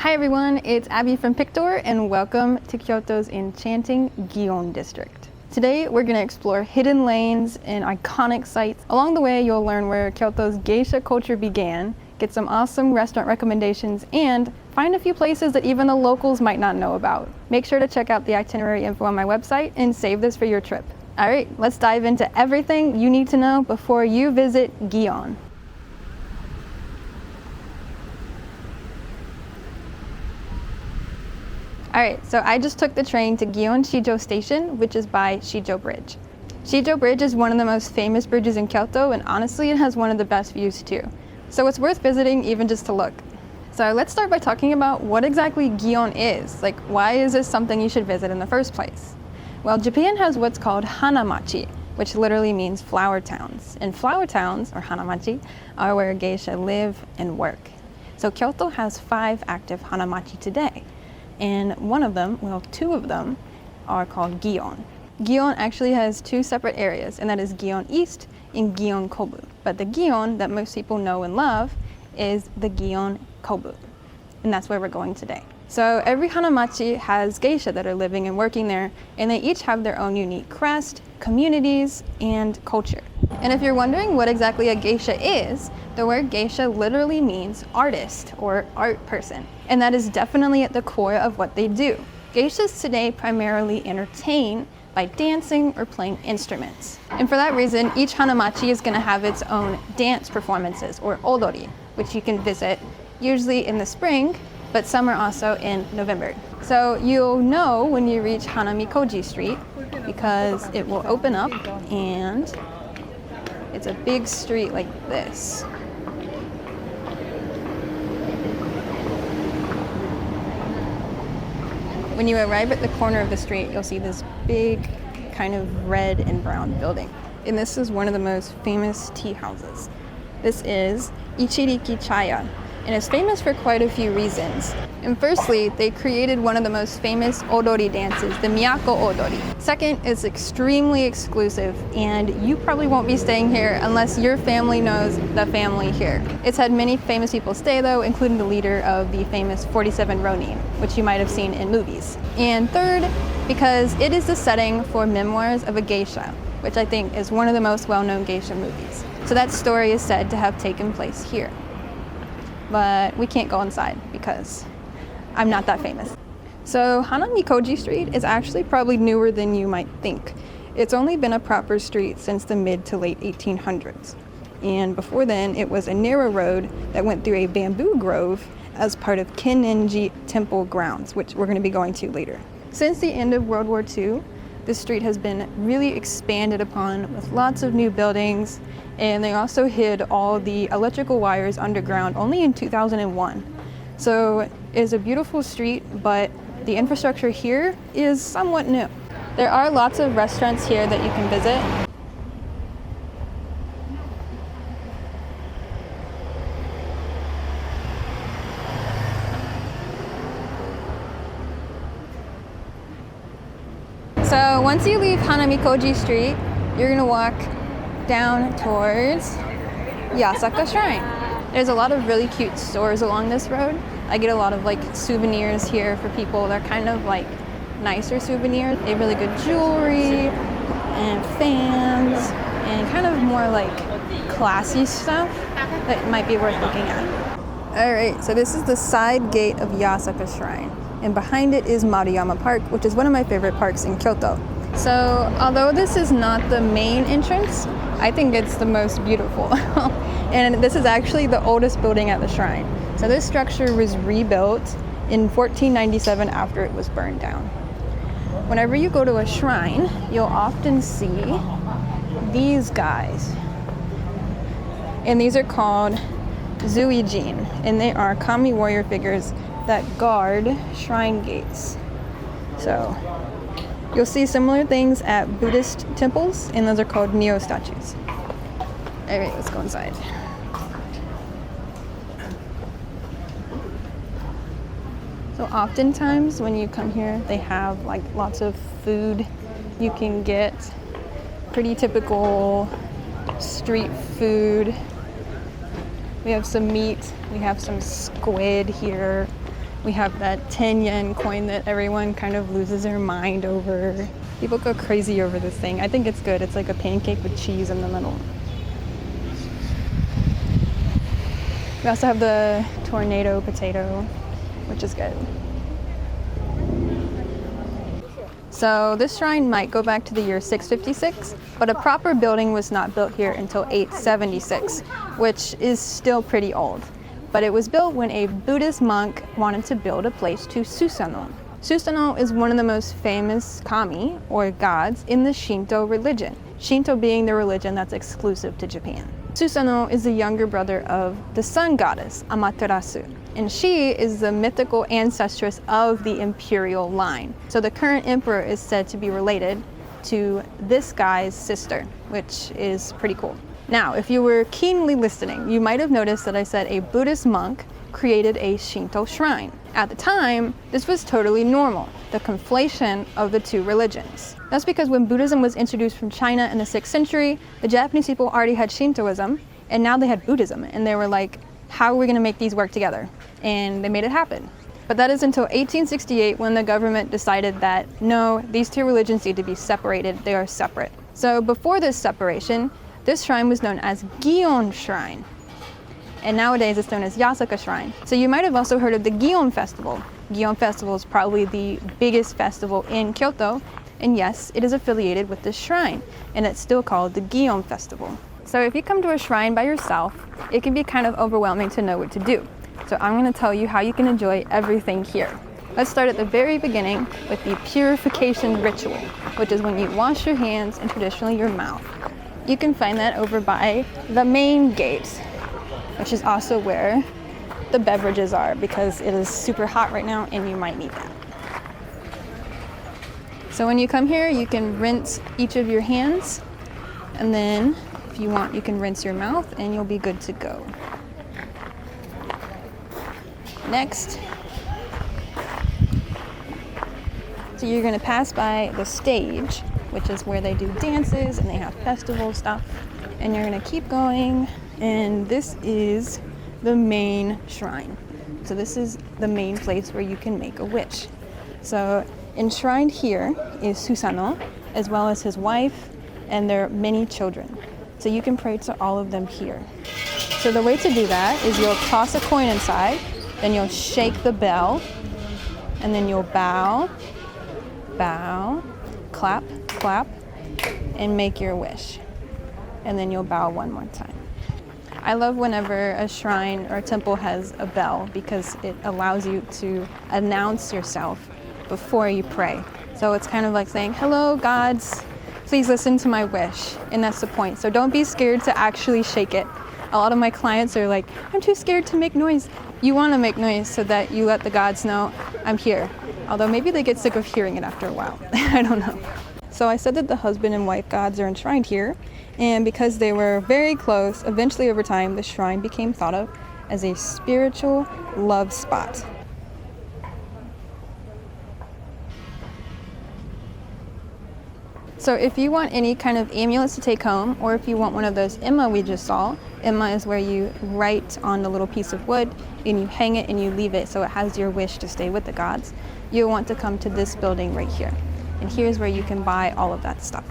Hi everyone, it's Abby from Pictor and welcome to Kyoto's enchanting Gion district. Today we're going to explore hidden lanes and iconic sites. Along the way you'll learn where Kyoto's geisha culture began, get some awesome restaurant recommendations, and find a few places that even the locals might not know about. Make sure to check out the itinerary info on my website and save this for your trip. Alright, let's dive into everything you need to know before you visit Gion. Alright, so I just took the train to Gion Shijo Station, which is by Shijo Bridge. Shijo Bridge is one of the most famous bridges in Kyoto, and honestly it has one of the best views too. So it's worth visiting even just to look. So let's start by talking about what exactly Gion is. Like, why is this something you should visit in the first place? Well, Japan has what's called Hanamachi, which literally means flower towns. And flower towns, or Hanamachi, are where geisha live and work. So Kyoto has 5 active Hanamachi today. And one of them, well, 2 of them, are called Gion. Gion actually has 2 separate areas, and that is Gion East and Gion Kobu. But the Gion that most people know and love is the Gion Kobu, and that's where we're going today. So every Hanamachi has geisha that are living and working there, and they each have their own unique crest, communities, and culture. And if you're wondering what exactly a geisha is, the word geisha literally means artist or art person, and that is definitely at the core of what they do. Geishas today primarily entertain by dancing or playing instruments. And for that reason, each Hanamachi is going to have its own dance performances, or odori, which you can visit usually in the spring, but some are also in November. So you'll know when you reach Hanamikoji Street because it will open up and it's a big street like this. When you arrive at the corner of the street, you'll see this big kind of red and brown building. And this is one of the most famous tea houses. This is Ichiriki Chaya, and it's famous for quite a few reasons. And firstly, they created one of the most famous odori dances, the Miyako Odori. Second, it's extremely exclusive, and you probably won't be staying here unless your family knows the family here. It's had many famous people stay though, including the leader of the famous 47 Ronin, which you might have seen in movies. And third, because it is the setting for Memoirs of a Geisha, which I think is one of the most well-known geisha movies. So that story is said to have taken place here. But we can't go inside because I'm not that famous. So Hanamikoji Street is actually probably newer than you might think. It's only been a proper street since the mid to late 1800s. And before then, it was a narrow road that went through a bamboo grove as part of Kennin-ji Temple grounds, which we're going to be going to later. Since the end of World War II, the street has been really expanded upon with lots of new buildings, and they also hid all the electrical wires underground only in 2001. So it's a beautiful street, but the infrastructure here is somewhat new. There are lots of restaurants here that you can visit. So once you leave Hanamikoji Street, you're gonna walk down towards Yasaka Shrine. There's a lot of really cute stores along this road. I get a lot of like souvenirs here for people. They're kind of like nicer souvenirs. They have really good jewelry and fans and kind of more like classy stuff that might be worth looking at. Alright, so this is the side gate of Yasaka Shrine, and behind it is Maruyama Park, which is one of my favorite parks in Kyoto. So although this is not the main entrance, I think it's the most beautiful. And this is actually the oldest building at the shrine. So this structure was rebuilt in 1497 after it was burned down. Whenever you go to a shrine, you'll often see these guys. And these are called Zuijin, and they are kami warrior figures that guard shrine gates. So you'll see similar things at Buddhist temples, and those are called Neo statues. Alright, let's go inside. So oftentimes when you come here, they have like lots of food you can get. Pretty typical street food. We have some meat, we have some squid here, We have that 10 yen coin that everyone kind of loses their mind over. People go crazy over this thing. I think it's good. It's like a pancake with cheese in the middle. We also have the tornado potato, which is good. So this shrine might go back to the year 656, but a proper building was not built here until 876, which is still pretty old. But it was built when a Buddhist monk wanted to build a place to Susanoo. Susanoo is one of the most famous kami, or gods, in the Shinto religion, Shinto being the religion that's exclusive to Japan. Susanoo is the younger brother of the sun goddess, Amaterasu, and she is the mythical ancestress of the imperial line. So the current emperor is said to be related to this guy's sister, which is pretty cool. Now, if you were keenly listening, you might have noticed that I said a Buddhist monk created a Shinto shrine. At the time, this was totally normal, the conflation of the two religions. That's because when Buddhism was introduced from China in the 6th century, the Japanese people already had Shintoism, and now they had Buddhism, and they were like, how are we going to make these work together? And they made it happen. But that is until 1868 when the government decided that, no, these two religions need to be separated, they are separate. So before this separation, this shrine was known as Gion Shrine. And nowadays it's known as Yasaka Shrine. So you might have also heard of the Gion Festival. Gion Festival is probably the biggest festival in Kyoto. And yes, it is affiliated with this shrine. And it's still called the Gion Festival. So if you come to a shrine by yourself, it can be kind of overwhelming to know what to do. So I'm going to tell you how you can enjoy everything here. Let's start at the very beginning with the purification ritual, which is when you wash your hands and traditionally your mouth. You can find that over by the main gate, which is also where the beverages are because it is super hot right now and you might need that. So when you come here, you can rinse each of your hands, and then if you want, you can rinse your mouth and you'll be good to go. Next, so you're going to pass by the stage, which is where they do dances and they have festival stuff, and you're going to keep going, and this is the main shrine. So this is the main place where you can make a wish. So enshrined here is Susanoo, as well as his wife and their many children. So you can pray to all of them here. So the way to do that is you'll toss a coin inside, then you'll shake the bell, and then you'll bow, bow, clap, clap, and make your wish. And then you'll bow one more time. I love whenever a shrine or a temple has a bell because it allows you to announce yourself before you pray. So it's kind of like saying, hello, gods, please listen to my wish. And that's the point. So don't be scared to actually shake it. A lot of my clients are like, I'm too scared to make noise. You want to make noise so that you let the gods know I'm here. Although maybe they get sick of hearing it after a while. I don't know. So I said that the husband and wife gods are enshrined here, and because they were very close, eventually over time the shrine became thought of as a spiritual love spot. So if you want any kind of amulets to take home, or if you want one of those imma we just saw, imma is where you write on a little piece of wood and you hang it and you leave it so it has your wish to stay with the gods, you'll want to come to this building right here. And here's where you can buy all of that stuff.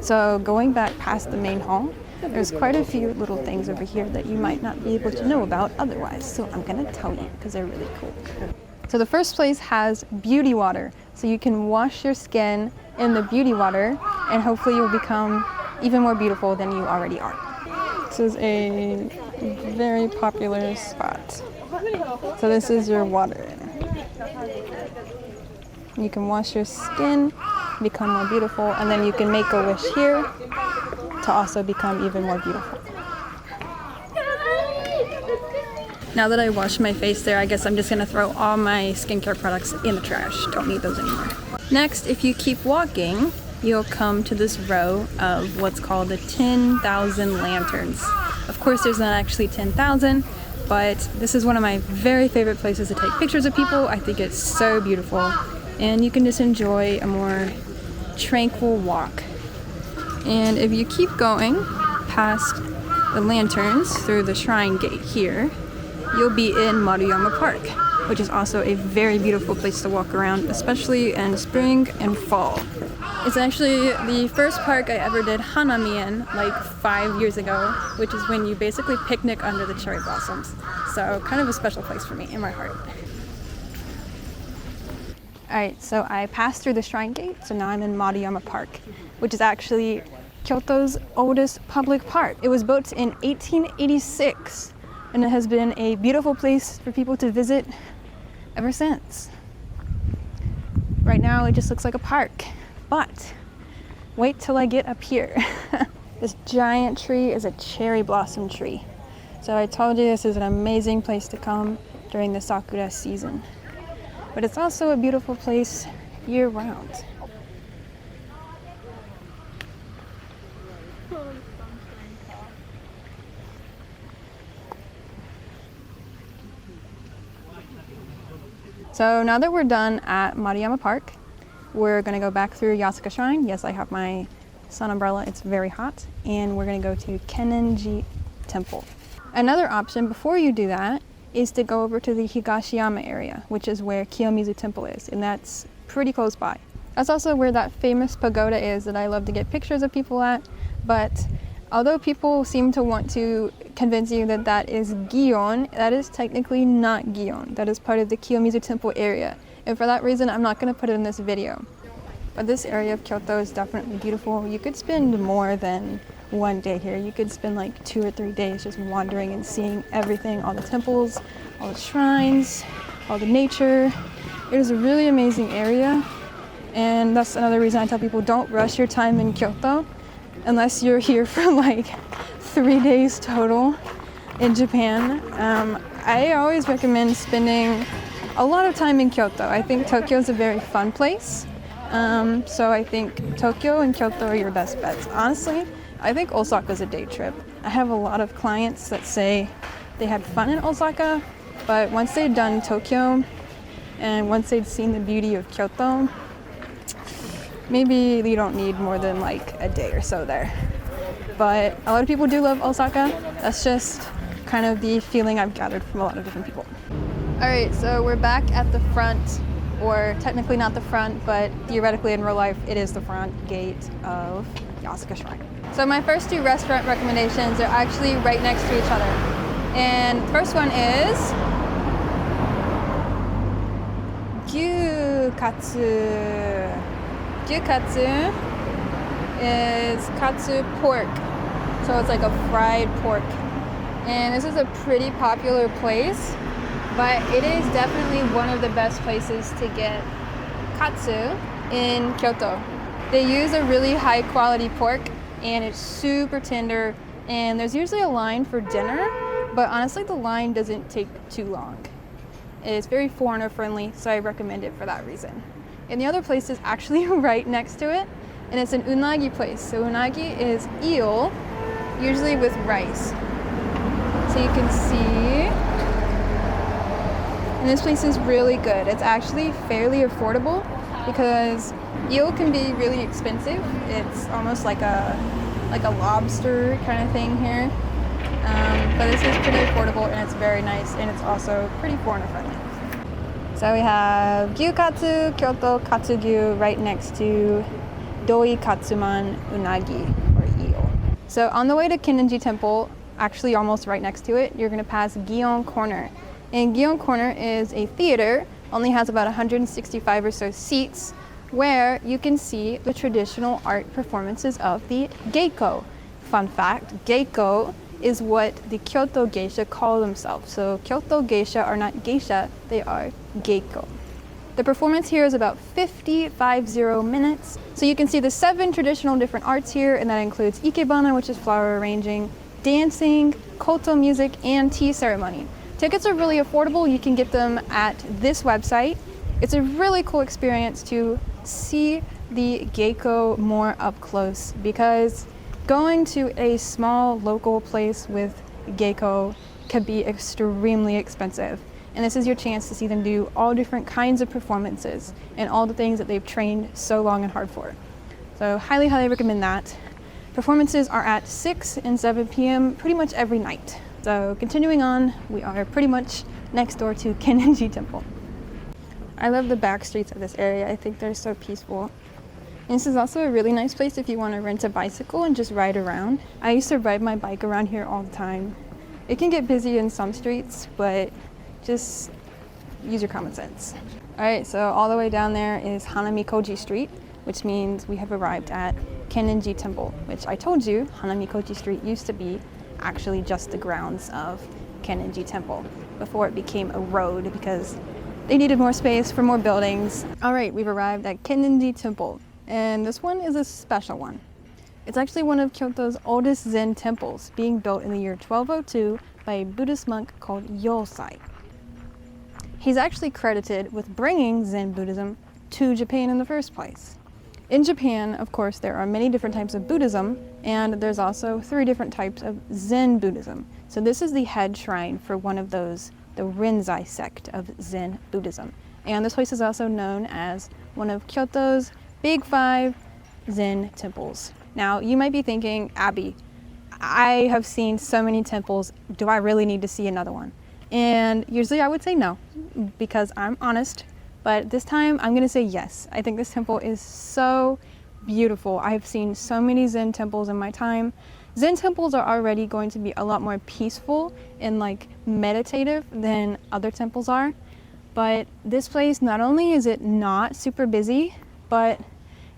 So going back past the main hall, there's quite a few little things over here that you might not be able to know about otherwise. So I'm gonna tell you because they're really cool. So the first place has beauty water. So you can wash your skin in the beauty water and hopefully you'll become even more beautiful than you already are. This is a very popular spot. So this is your water. You can wash your skin, become more beautiful, and then you can make a wish here to also become even more beautiful. Now that I washed my face there, I guess I'm just gonna throw all my skincare products in the trash. Don't need those anymore. Next, if you keep walking, you'll come to this row of what's called the 10,000 lanterns. Of course, there's not actually 10,000, but this is one of my very favorite places to take pictures of people. I think it's so beautiful. And you can just enjoy a more tranquil walk. And if you keep going past the lanterns through the shrine gate here, you'll be in Maruyama Park. which is also a very beautiful place to walk around, especially in spring and fall. It's actually the first park I ever did hanami in, like 5 years ago, which is when you basically picnic under the cherry blossoms. So kind of a special place for me in my heart. Alright, so I passed through the shrine gate, so now I'm in Maruyama Park, which is actually Kyoto's oldest public park. It was built in 1886, and it has been a beautiful place for people to visit ever since. Right now it just looks like a park, but wait till I get up here. This giant tree is a cherry blossom tree. So I told you this is an amazing place to come during the sakura season. But it's also a beautiful place year-round. So now that we're done at Maruyama Park, we're going to go back through Yasaka Shrine. Yes, I have my sun umbrella. It's very hot. And we're going to go to Kennin-ji Temple. Another option before you do that is to go over to the Higashiyama area, which is where Kennin-ji Temple is, and that's pretty close by. That's also where that famous pagoda is that I love to get pictures of people at, but although people seem to want to convince you that that is Gion, that is technically not Gion. That is part of the Kennin-ji Temple area, and for that reason I'm not going to put it in this video. But this area of Kyoto is definitely beautiful. You could spend more than one day here. You could spend like 2 or 3 days just wandering and seeing everything, all the temples, all the shrines, all the nature. It is a really amazing area, and that's another reason I tell people don't rush your time in Kyoto unless you're here for like 3 days total in Japan. I always recommend spending a lot of time in Kyoto. I think Tokyo is a very fun place. So I think Tokyo and Kyoto are your best bets. Honestly, I think Osaka is a day trip. I have a lot of clients that say they had fun in Osaka, but once they'd done Tokyo and once they'd seen the beauty of Kyoto, maybe you don't need more than like a day or so there. But a lot of people do love Osaka. That's just kind of the feeling I've gathered from a lot of different people. All right, so we're back at the front, or technically not the front, but theoretically in real life, it is the front gate of Yasaka Shrine. So my first 2 restaurant recommendations are actually right next to each other. And the first one is Gyukatsu. Gyukatsu is katsu pork. So it's like a fried pork. And this is a pretty popular place, but it is definitely one of the best places to get katsu in Kyoto. They use a really high quality pork, and it's super tender, and there's usually a line for dinner, but honestly the line doesn't take too long. It's very foreigner friendly, so I recommend it for that reason. And the other place is actually right next to it, and it's an unagi place. So unagi is eel, usually with rice. So you can see, and this place is really good. It's actually fairly affordable because eel can be really expensive. It's almost like a lobster kind of thing here. But this is pretty affordable, and it's very nice, and it's also pretty foreigner friendly. So we have Gyukatsu Kyoto Katsugyu right next to Doi Katsuman Unagi, or eel. So on the way to Kennin-ji Temple, actually almost right next to it, you're going to pass Gion Corner. And Gion Corner is a theater, only has about 165 or so seats, where you can see the traditional art performances of the geiko. Fun fact, geiko is what the Kyoto geisha call themselves. So Kyoto geisha are not geisha, they are geiko. The performance here is about 50 minutes. So you can see the 7 traditional different arts here, and that includes ikebana, which is flower arranging, dancing, koto music, and tea ceremony. Tickets are really affordable. You can get them at this website. It's a really cool experience to see the geiko more up close, because going to a small local place with geiko can be extremely expensive. And this is your chance to see them do all different kinds of performances and all the things that they've trained so long and hard for. So highly, highly recommend that. Performances are at 6 and 7 p.m. pretty much every night. So continuing on, we are pretty much next door to Kennin-ji Temple. I love the back streets of this area. I think they're so peaceful. And this is also a really nice place if you want to rent a bicycle and just ride around. I used to ride my bike around here all the time. It can get busy in some streets, but just use your common sense. All right, so all the way down there is Hanamikoji Street, which means we have arrived at Kennin-ji Temple, which I told you Hanamikoji Street used to be actually just the grounds of Kennin-ji Temple before it became a road because they needed more space for more buildings. All right, we've arrived at Kennin-ji Temple, and this one is a special one. It's actually one of Kyoto's oldest Zen temples, being built in the year 1202 by a Buddhist monk called Yasaka. He's actually credited with bringing Zen Buddhism to Japan in the first place. In Japan, of course, there are many different types of Buddhism, and there's also 3 different types of Zen Buddhism. So this is the head shrine for one of those, the Rinzai sect of Zen Buddhism. And this place is also known as one of Kyoto's Big 5 Zen temples. Now, you might be thinking, Abby, I have seen so many temples. Do I really need to see another one? And usually I would say no, because I'm honest. But this time I'm gonna say yes. I think this temple is so beautiful. I've seen so many Zen temples in my time. Zen temples are already going to be a lot more peaceful and like meditative than other temples are. But this place, not only is it not super busy, but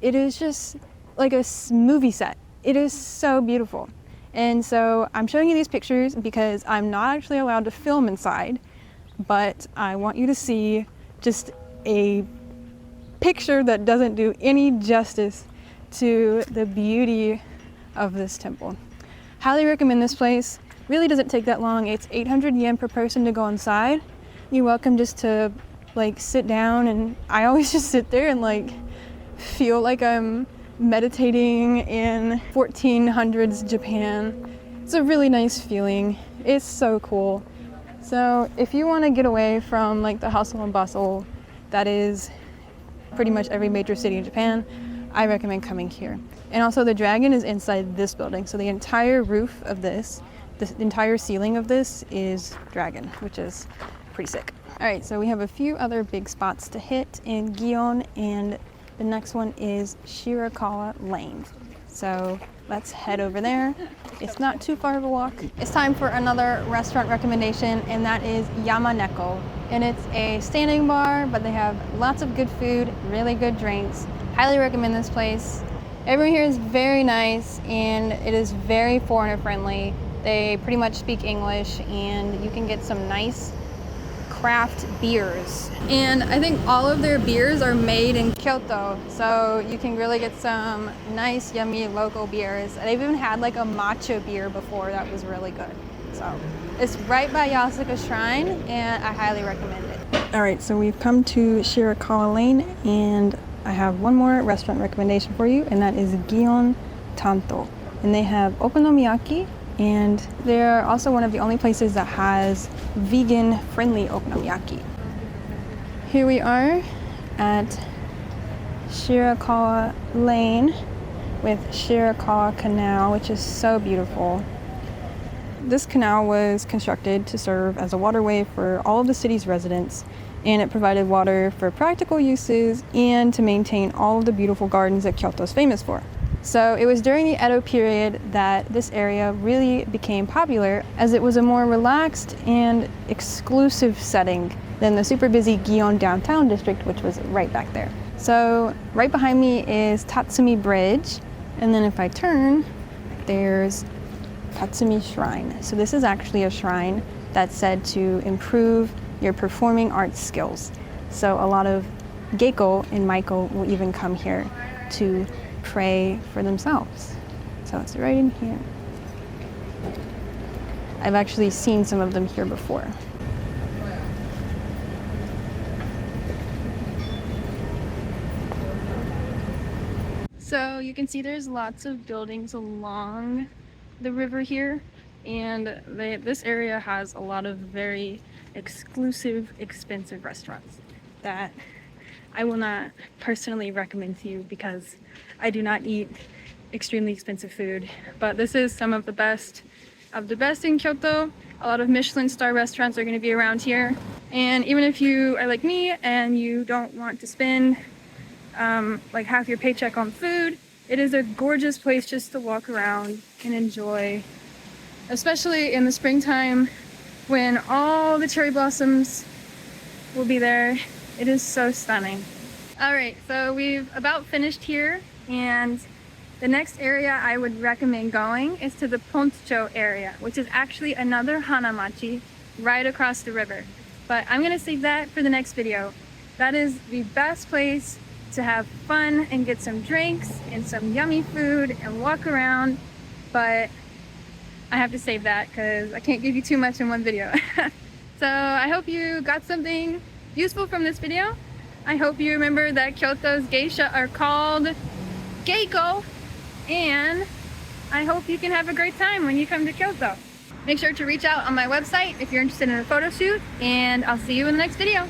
it is just like a movie set. It is so beautiful. And so I'm showing you these pictures because I'm not actually allowed to film inside, but I want you to see just a picture that doesn't do any justice to the beauty of this temple. Highly recommend this place. Really doesn't take that long. It's 800 yen per person to go inside. You're welcome just to like sit down, and I always just sit there and like feel like I'm meditating in 1400s Japan. It's a really nice feeling. It's so cool. So if you want to get away from like the hustle and bustle that is pretty much every major city in Japan, I recommend coming here. And also the dragon is inside this building. So the entire roof of this, the entire ceiling of this is dragon, which is pretty sick. All right, so we have a few other big spots to hit in Gion, and the next one is Shirakawa Lane. So let's head over there. It's not too far of a walk. It's time for another restaurant recommendation, and that is Yamaneko. And it's a standing bar, but they have lots of good food, really good drinks. Highly recommend this place. Everyone here is very nice, and it is very foreigner friendly. They pretty much speak English, and you can get some nice craft beers. And I think all of their beers are made in Kyoto, so you can really get some nice, yummy local beers. They've even had like a matcha beer before that was really good. So it's right by Yasaka Shrine, and I highly recommend it. All right, so we've come to Shirakawa Lane, and I have one more restaurant recommendation for you, and that is Gion Tanto. And they have okonomiyaki, and they're also one of the only places that has vegan-friendly okonomiyaki. Here we are at Shirakawa Lane with Shirakawa Canal, which is so beautiful. This canal was constructed to serve as a waterway for all of the city's residents, and it provided water for practical uses and to maintain all of the beautiful gardens that Kyoto is famous for. So it was during the Edo period that this area really became popular, as it was a more relaxed and exclusive setting than the super busy Gion downtown district, which was right back there. So right behind me is Tatsumi Bridge, and then if I turn, there's Tatsumi Shrine. So this is actually a shrine that's said to improve your performing arts skills. So a lot of geiko and maiko will even come here to pray for themselves. So it's right in here. I've actually seen some of them here before. So you can see there's lots of buildings along the river here, and this area has a lot of very exclusive, expensive restaurants that I will not personally recommend to you because I do not eat extremely expensive food. But this is some of the best in Kyoto. A lot of Michelin star restaurants are going to be around here. And even if you are like me and you don't want to spend like half your paycheck on food, it is a gorgeous place just to walk around and enjoy, especially in the springtime when all the cherry blossoms will be there. It is so stunning. All right, so we've about finished here, and the next area I would recommend going is to the Poncho area, which is actually another Hanamachi right across the river. But I'm gonna save that for the next video. That is the best place to have fun and get some drinks and some yummy food and walk around. But I have to save that because I can't give you too much in one video. So I hope you got something useful from this video. I hope you remember that Kyoto's geisha are called geiko, and I hope you can have a great time when you come to Kyoto. Make sure to reach out on my website if you're interested in a photo shoot, and I'll see you in the next video.